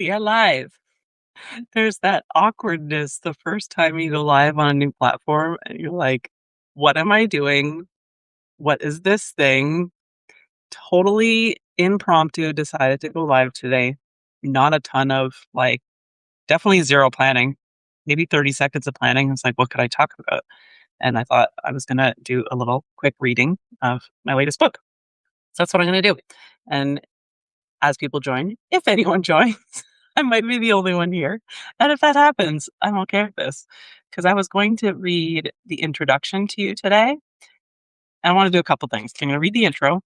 We are live. There's that awkwardness the first time you go live on a new platform and you're like, what am I doing? What is this thing? Totally impromptu decided to go live today. Not a ton of definitely zero planning, maybe 30 seconds of planning. It's like, what could I talk about? And I thought I was going to do a little quick reading of my latest book. So that's what I'm going to do. And as people join, if anyone joins, I might be the only one here. And if that happens, I'm okay with this because I was going to read the introduction to you today. And I want to do a couple things. I'm going to read the intro,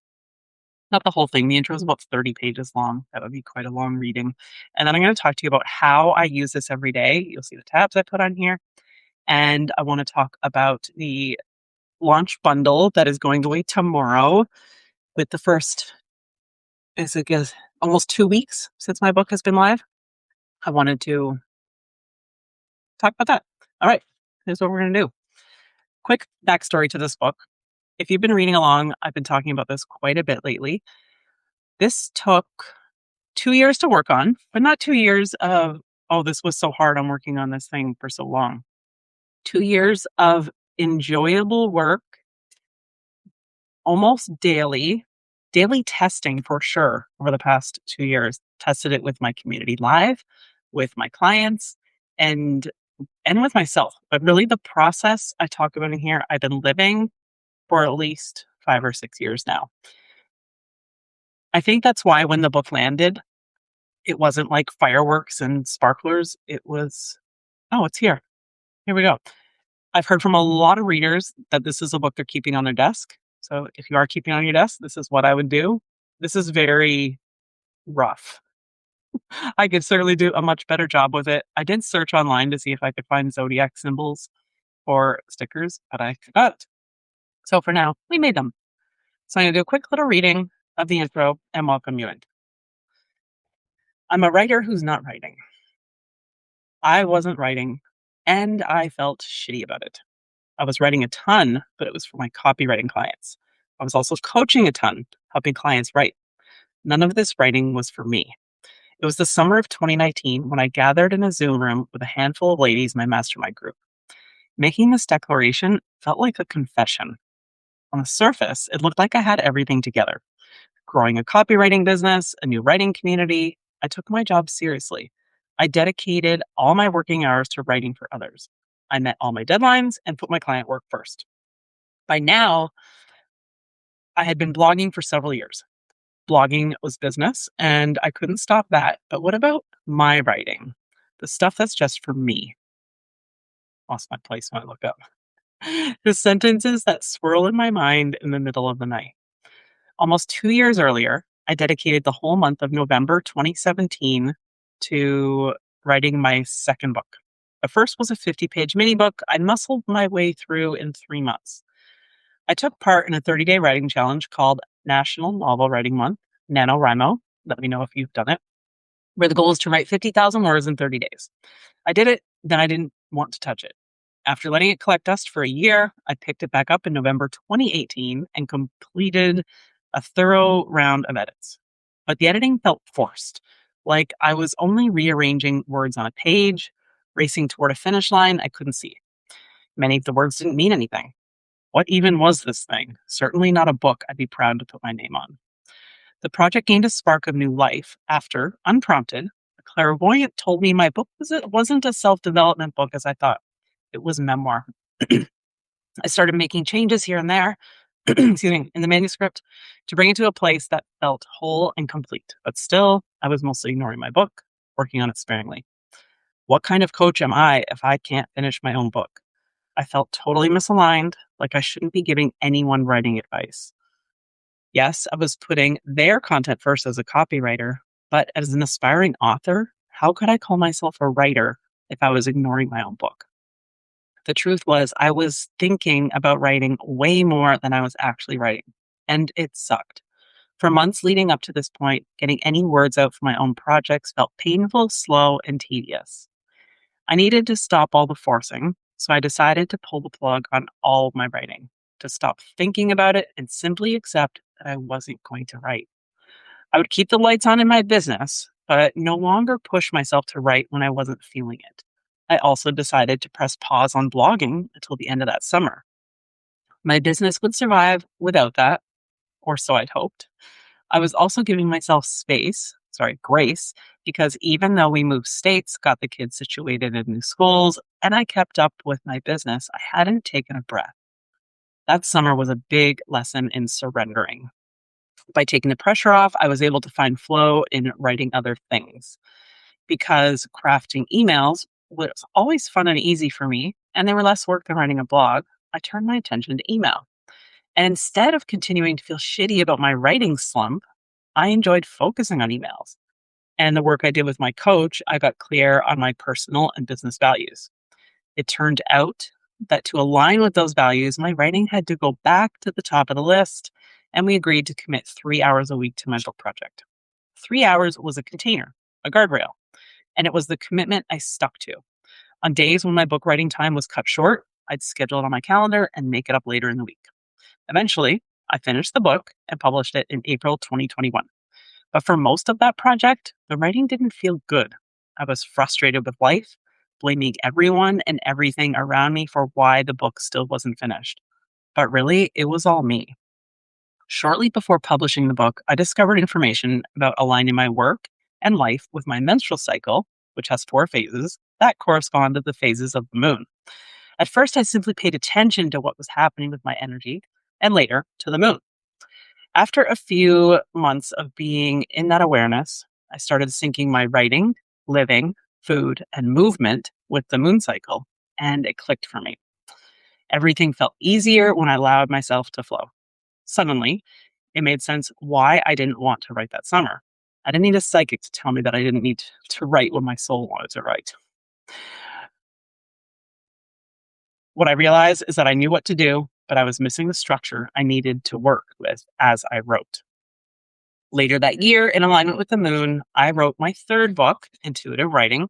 not the whole thing. The intro is about 30 pages long. That would be quite a long reading. And then I'm going to talk to you about how I use this every day. You'll see the tabs I put on here. And I want to talk about the launch bundle that is going away tomorrow with the first, is it almost 2 weeks since my book has been live. I wanted to talk about that. All right, here's what we're going to do. Quick backstory to this book. If you've been reading along, I've been talking about this quite a bit lately. This took 2 years to work on, but not 2 years of, oh, this was so hard. I'm working on this thing for so long. 2 years of enjoyable work, almost daily testing for sure over the past 2 years. Tested it with my community live, with my clients, and with myself. But really the process I talk about in here, I've been living for at least 5 or 6 years now. I think that's why when the book landed, it wasn't like fireworks and sparklers. It was, oh, it's here. Here we go. I've heard from a lot of readers that this is a book they're keeping on their desk. So if you are keeping it on your desk, this is what I would do. This is very rough. I could certainly do a much better job with it. I did search online to see if I could find zodiac symbols or stickers, but I could not. So for now, we made them. So I'm going to do a quick little reading of the intro and welcome you in. I'm a writer who's not writing. I wasn't writing, and I felt shitty about it. I was writing a ton, but it was for my copywriting clients. I was also coaching a ton, helping clients write. None of this writing was for me. It was the summer of 2019 when I gathered in a Zoom room with a handful of ladies in my mastermind group. Making this declaration felt like a confession. On the surface, it looked like I had everything together. Growing a copywriting business, a new writing community, I took my job seriously. I dedicated all my working hours to writing for others. I met all my deadlines and put my client work first. By now, I had been blogging for several years. Blogging was business, and I couldn't stop that. But what about my writing? The stuff that's just for me. Lost my place when I look up. The sentences that swirl in my mind in the middle of the night. Almost 2 years earlier, I dedicated the whole month of November 2017 to writing my second book. The first was a 50-page mini book I muscled my way through in 3 months. I took part in a 30-day writing challenge called National Novel Writing Month, NaNoWriMo. Let me know if you've done it, where the goal is to write 50,000 words in 30 days. I did it, then I didn't want to touch it. After letting it collect dust for a year, I picked it back up in November 2018 and completed a thorough round of edits. But the editing felt forced, like I was only rearranging words on a page, racing toward a finish line I couldn't see. Many of the words didn't mean anything. What even was this thing? Certainly not a book I'd be proud to put my name on. The project gained a spark of new life after, unprompted, a clairvoyant told me my book wasn't a self-development book as I thought. It was a memoir. I started making changes here and there, excuse me, in the manuscript to bring it to a place that felt whole and complete. But still, I was mostly ignoring my book, working on it sparingly. What kind of coach am I if I can't finish my own book? I felt totally misaligned, like I shouldn't be giving anyone writing advice. Yes, I was putting their content first as a copywriter, but as an aspiring author, how could I call myself a writer if I was ignoring my own book? The truth was, I was thinking about writing way more than I was actually writing, and it sucked. For months leading up to this point, getting any words out for my own projects felt painful, slow, and tedious. I needed to stop all the forcing, so I decided to pull the plug on all of my writing, to stop thinking about it and simply accept that I wasn't going to write. I would keep the lights on in my business, but no longer push myself to write when I wasn't feeling it. I also decided to press pause on blogging until the end of that summer. My business would survive without that, or so I'd hoped. I was also giving myself grace, because even though we moved states, got the kids situated in new schools, and I kept up with my business, I hadn't taken a breath. That summer was a big lesson in surrendering. By taking the pressure off, I was able to find flow in writing other things because crafting emails was always fun and easy for me, and they were less work than writing a blog. I turned my attention to email. And instead of continuing to feel shitty about my writing slump, I enjoyed focusing on emails. And the work I did with my coach, I got clear on my personal and business values. It turned out that to align with those values, my writing had to go back to the top of the list, and we agreed to commit 3 hours a week to my book project. 3 hours was a container, a guardrail, and it was the commitment I stuck to. On days when my book writing time was cut short, I'd schedule it on my calendar and make it up later in the week. Eventually, I finished the book and published it in April 2021. But for most of that project, the writing didn't feel good. I was frustrated with life, blaming everyone and everything around me for why the book still wasn't finished. But really, it was all me. Shortly before publishing the book, I discovered information about aligning my work and life with my menstrual cycle, which has 4 phases that correspond to the phases of the moon. At first, I simply paid attention to what was happening with my energy, and later to the moon. After a few months of being in that awareness, I started syncing my writing, living, food, and movement with the moon cycle, and it clicked for me. Everything felt easier when I allowed myself to flow. Suddenly, it made sense why I didn't want to write that summer. I didn't need a psychic to tell me that I didn't need to write what my soul wanted to write. What I realized is that I knew what to do, but I was missing the structure I needed to work with as I wrote. Later that year, in alignment with the moon, I wrote my third book, Intuitive Writing.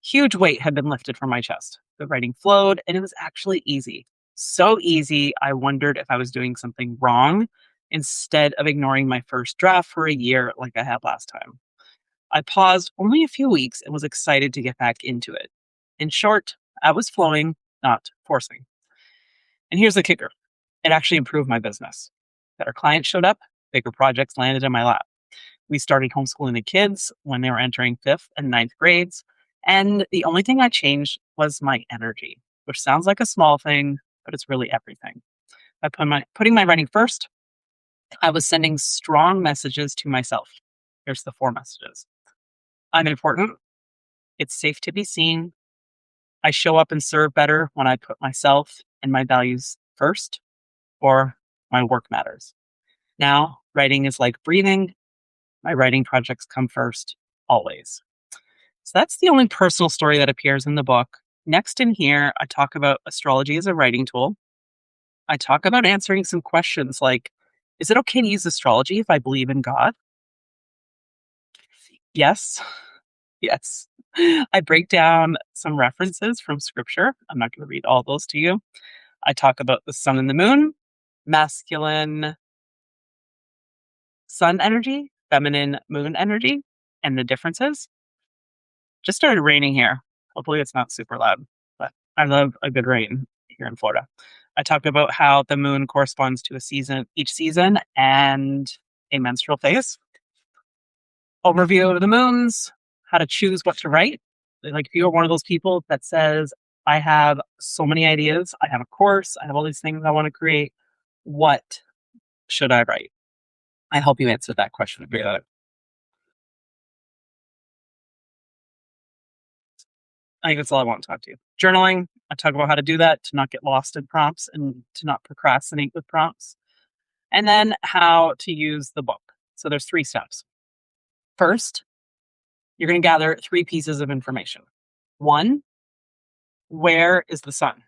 Huge weight had been lifted from my chest. The writing flowed, and it was actually easy. So easy, I wondered if I was doing something wrong instead of ignoring my first draft for a year like I had last time. I paused only a few weeks and was excited to get back into it. In short, I was flowing, not forcing. And here's the kicker: it actually improved my business. Better clients showed up, bigger projects landed in my lap. We started homeschooling the kids when they were entering 5th and 9th grades. And the only thing I changed was my energy, which sounds like a small thing, but it's really everything. By putting my writing first, I was sending strong messages to myself. Here's the 4 messages. I'm important. It's safe to be seen. I show up and serve better when I put myself and my values first, or my work matters. Now, writing is like breathing. My writing projects come first, always. So that's the only personal story that appears in the book. Next in here, I talk about astrology as a writing tool. I talk about answering some questions like, is it okay to use astrology if I believe in God? Yes. Yes. I break down some references from scripture. I'm not going to read all those to you. I talk about the sun and the moon, masculine sun energy, feminine moon energy, and the differences. Just started raining here. Hopefully it's not super loud, but I love a good rain here in Florida. I talked about how the moon corresponds to each season, and a menstrual phase. Overview of the moons, how to choose what to write. Like if you're one of those people that says, I have so many ideas, I have a course, I have all these things I want to create, what should I write? I hope you answered that question. I think that's all I want to talk to you. Journaling, I talk about how to do that, to not get lost in prompts and to not procrastinate with prompts. And then how to use the book. So there's 3 steps. First, you're going to gather 3 pieces of information. 1, where is the sun?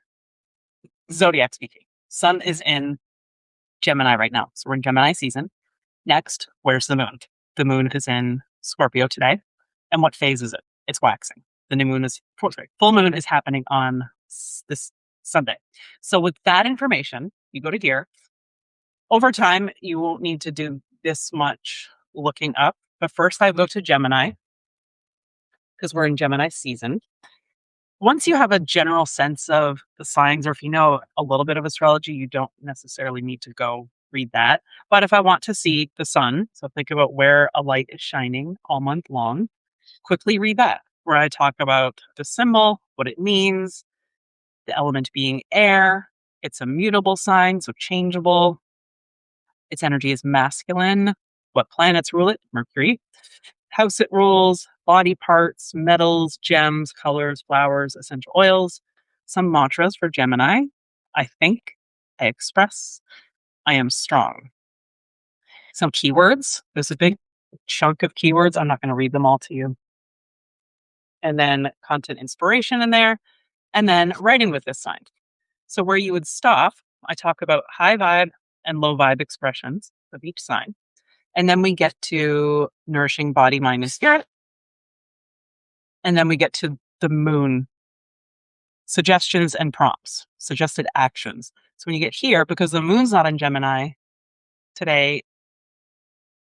Zodiac speaking. Sun is in Gemini right now. So we're in Gemini season. Next, where's the moon? The moon is in Scorpio today. And what phase is it? It's waxing. The new moon is, full moon is happening on this Sunday. So with that information, you go to gear. Over time, you won't need to do this much looking up. But first, I go to Gemini because we're in Gemini season. Once you have a general sense of the signs, or if you know a little bit of astrology, you don't necessarily need to go read that. But if I want to see the sun, so think about where a light is shining all month long, quickly read that, where I talk about the symbol, what it means, the element being air. It's a mutable sign, so changeable. Its energy is masculine. What planets rule it? Mercury. House it rules, body parts, metals, gems, colors, flowers, essential oils. Some mantras for Gemini. I think, I express, I am strong. Some keywords. There's a big chunk of keywords. I'm not going to read them all to you. And then content inspiration in there. And then writing with this sign. So where you would stop, I talk about high vibe and low vibe expressions of each sign. And then we get to nourishing body, mind, and spirit. And then we get to the moon suggestions and prompts, suggested actions. So when you get here, because the moon's not in Gemini today,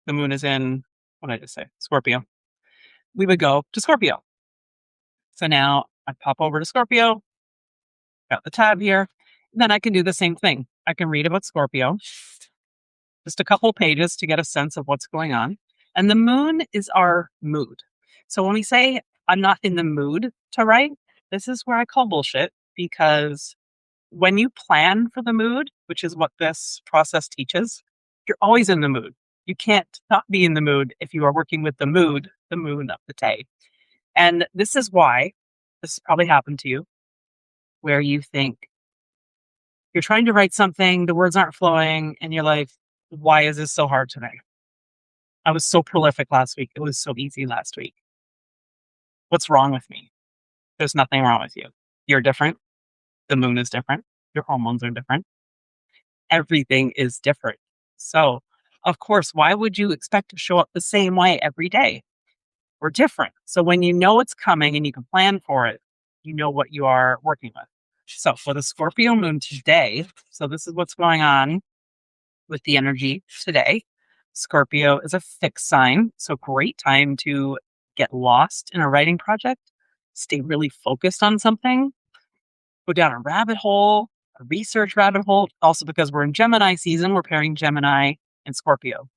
the moon is in, what did I just say? Scorpio. We would go to Scorpio. So now I pop over to Scorpio, got the tab here. Then I can do the same thing. I can read about Scorpio, just a couple pages to get a sense of what's going on. And the moon is our mood. So when we say, I'm not in the mood to write, this is where I call bullshit, because when you plan for the mood, which is what this process teaches, you're always in the mood. You can't not be in the mood if you are working with the mood, the moon of the day. And this is why this has probably happened to you, where you think you're trying to write something, the words aren't flowing, and you're like, why is this so hard today? I was so prolific last week. It was so easy last week. What's wrong with me? There's nothing wrong with you. You're different. The moon is different. Your hormones are different. Everything is different. So, of course, why would you expect to show up the same way every day? We're different. So when you know it's coming and you can plan for it, you know what you are working with. So for the Scorpio moon today, so this is what's going on with the energy today. Scorpio is a fixed sign, so great time to get lost in a writing project, stay really focused on something, go down a rabbit hole, a research rabbit hole. Also, because we're in Gemini season, we're pairing Gemini and Scorpio.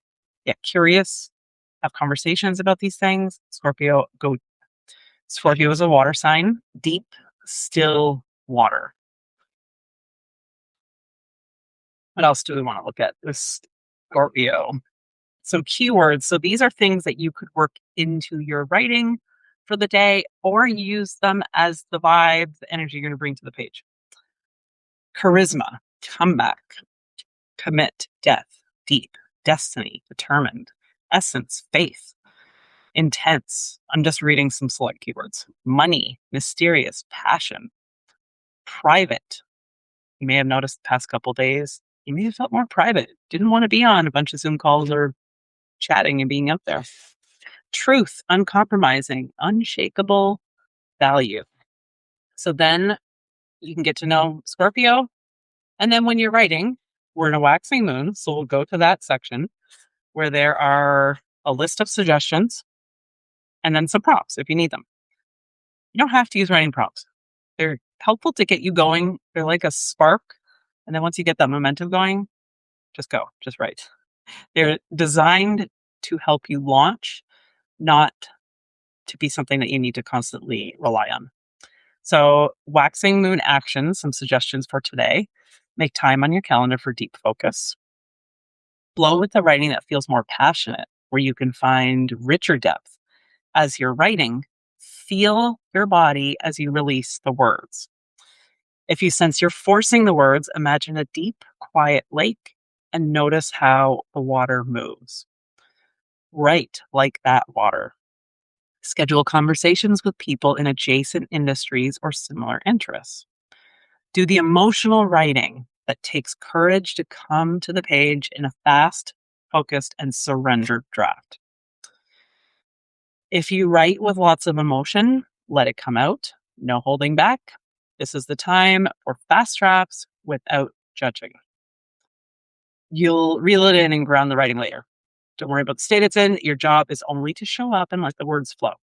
Get curious, have conversations about these things. Scorpio is a water sign, deep, still water. What else do we want to look at? This Scorpio. So keywords. So these are things that you could work into your writing for the day or use them as the vibe, the energy you're going to bring to the page. Charisma, comeback, commit, death, deep, destiny, determined, essence, faith, intense. I'm just reading some select keywords. Money, mysterious, passion, private. You may have noticed the past couple days, you may have felt more private. Didn't want to be on a bunch of Zoom calls or chatting and being out there. Truth, uncompromising, unshakable value. So then you can get to know Scorpio. And then when you're writing, we're in a waxing moon. So we'll go to that section where there are a list of suggestions and then some prompts if you need them. You don't have to use writing prompts. They're helpful to get you going. They're like a spark. And then once you get that momentum going, just go, just write. They're designed to help you launch, not to be something that you need to constantly rely on. So, waxing moon actions, some suggestions for today. Make time on your calendar for deep focus. Flow with the writing that feels more passionate, where you can find richer depth. As you're writing, feel your body as you release the words. If you sense you're forcing the words, imagine a deep, quiet lake and notice how the water moves. Write like that water. Schedule conversations with people in adjacent industries or similar interests. Do the emotional writing that takes courage to come to the page in a fast, focused, and surrendered draft. If you write with lots of emotion, let it come out. No holding back. This is the time for fast drafts without judging. You'll reel it in and ground the writing later. Don't worry about the state it's in. Your job is only to show up and let the words flow.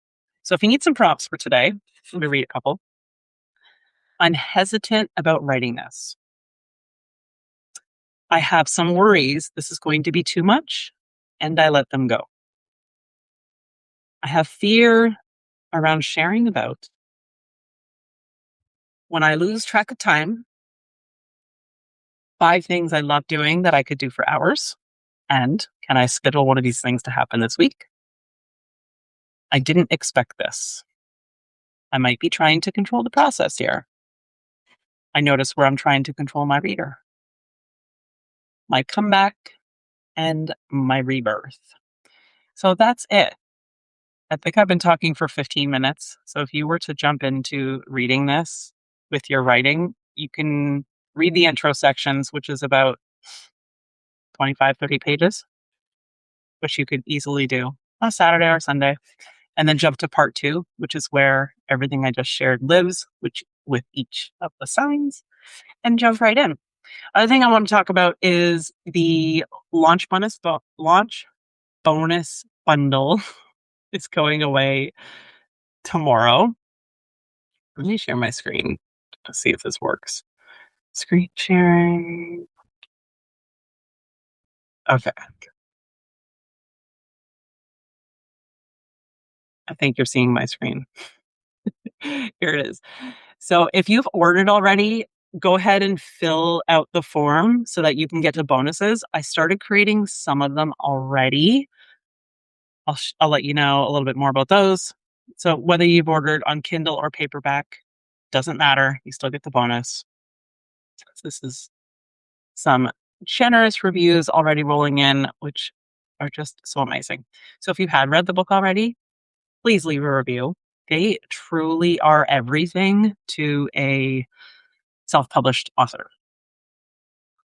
So if you need some prompts for today, let me read a couple. I'm hesitant about writing this. I have some worries this is going to be too much, and I let them go. I have fear around sharing about. When I lose track of time, 5 things I love doing that I could do for hours. And can I schedule one of these things to happen this week? I didn't expect this. I might be trying to control the process here. I notice where I'm trying to control my reader, my comeback, and my rebirth. So that's it. I think I've been talking for 15 minutes. So if you were to jump into reading this with your writing, you can read the intro sections, which is about 25, 30 pages, which you could easily do on Saturday or Sunday. And then jump to part 2, which is where everything I just shared lives, which with each of the signs, and jump right in. Other thing I want to talk about is the launch bonus bundle. It's going away tomorrow. Let me share my screen to see if this works. Screen sharing. Okay. I think you're seeing my screen. Here it is. So if you've ordered already, go ahead and fill out the form so that you can get to bonuses. I started creating some of them already. I'll let you know a little bit more about those. So whether you've ordered on Kindle or paperback, doesn't matter. You still get the bonus. So this is some generous reviews already rolling in, which are just so amazing. So if you had read the book already, please leave a review. They truly are everything to a self-published author.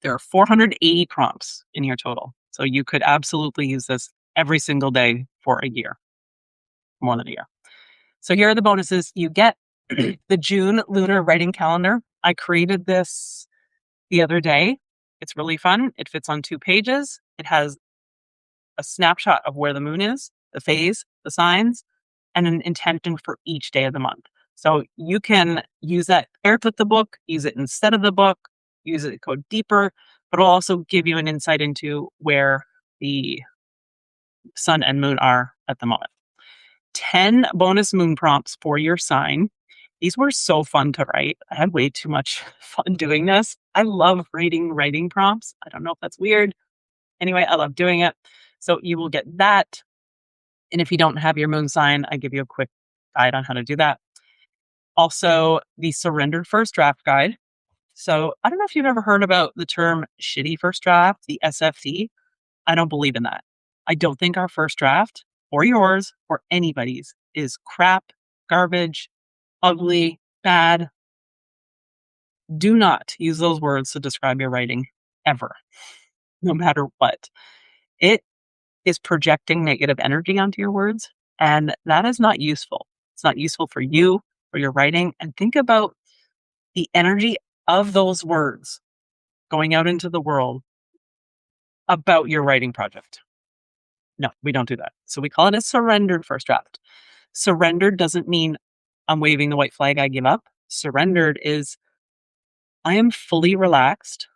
There are 480 prompts in here total. So you could absolutely use this every single day for a year, more than a year. So here are the bonuses. You get the June lunar writing calendar. I created this the other day. It's really fun. It fits on 2 pages. It has a snapshot of where the moon is, the phase, the signs, and an intention for each day of the month. So you can use that paired with the book, use it instead of the book, use it to go deeper, but it'll also give you an insight into where the sun and moon are at the moment. 10 bonus moon prompts for your sign. These were so fun to write. I had way too much fun doing this. I love writing prompts. I don't know if that's weird. Anyway, I love doing it. So you will get that. And if you don't have your moon sign, I give you a quick guide on how to do that. Also, the surrendered first draft guide. So I don't know if you've ever heard about the term shitty first draft, the SFD. I don't believe in that. I don't think our first draft or yours or anybody's is crap, garbage, ugly, bad. Do not use those words to describe your writing ever, no matter what. It is projecting negative energy onto your words, and that is not useful. It's not useful for you, for your writing. And think about the energy of those words going out into the world about your writing project. No, we don't do that. So we call it a surrendered first draft. Surrendered doesn't mean I'm waving the white flag, I give up. Surrendered is I am fully relaxed.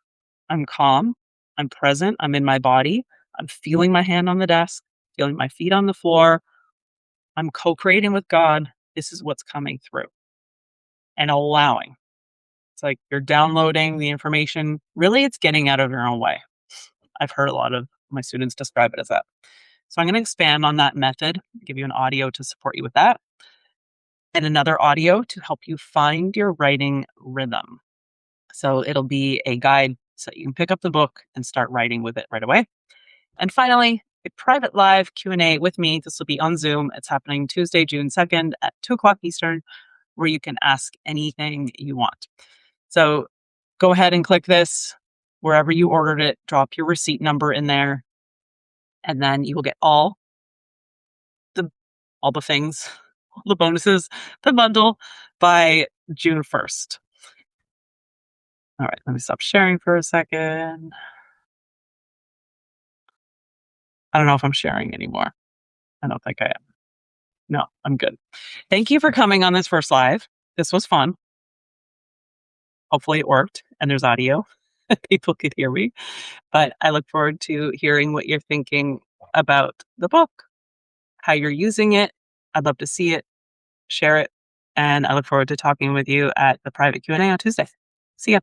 I'm calm. I'm present. I'm in my body. I'm feeling my hand on the desk, feeling my feet on the floor. I'm co-creating with God. This is what's coming through and allowing. It's like you're downloading the information. Really, it's getting out of your own way. I've heard a lot of my students describe it as that. So I'm going to expand on that method, give you an audio to support you with that, and another audio to help you find your writing rhythm. So it'll be a guide so you can pick up the book and start writing with it right away. And finally, a private live Q&A with me. This will be on Zoom. It's happening Tuesday, June 2nd at 2 o'clock Eastern, where you can ask anything you want. So go ahead and click this wherever you ordered it, drop your receipt number in there, and then you will get all the things, all the bonuses, the bundle by June 1st. All right, let me stop sharing for a second. I don't know if I'm sharing anymore. I don't think I am. No, I'm good. Thank you for coming on this first live. This was fun. Hopefully it worked and there's audio. People could hear me. But I look forward to hearing what you're thinking about the book, how you're using it. I'd love to see it, share it, and I look forward to talking with you at the private Q&A on Tuesday. See ya.